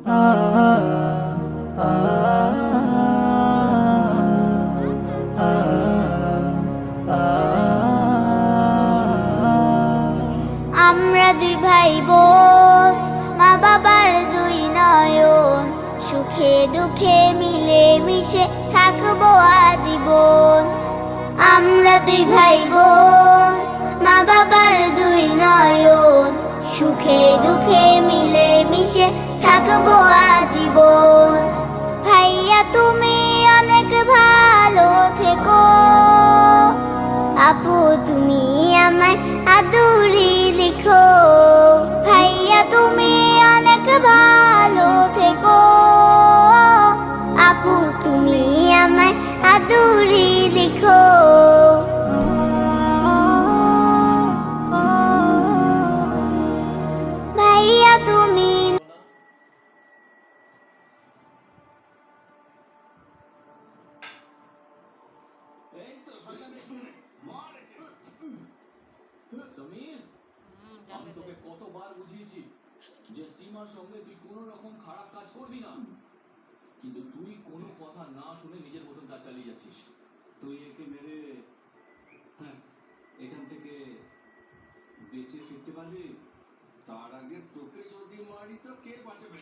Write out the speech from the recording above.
আমরা দুই ভাই বোন, মা বাবার দুই নয়ন, সুখে দুঃখে মিলে মিশে থাকবো আজীবন। আমরা দুই ভাই বোন, মা বাবার দুই নয়ন, সুখে দুঃখে মিলে মিশে থাকবো আজীবন। ভাইয়া তুমি অনেক ভালো থেকো, আপু তুমি আমায় আদুরি লিখো। ভাইয়া তুমি অনেক ভালো থেকো, আপু তুমি আমায় আদুরি লিখো। ভাইয়া তুমি সমীর, আমি তোকে কতবার বুঝিয়েছি যে সীমার সঙ্গে তুই কোনো রকম খারাপ কাজ করবি না, কিন্তু তুই কোনো কথা না শুনে নিজের মতন কাজ চালিয়ে যাচ্ছিস। তুই একে মেরে হ্যাঁ এখান থেকে বেঁচে ফিরতে পারবি? তার আগে তোকে যদি মারি তো কে বাঁচাবে?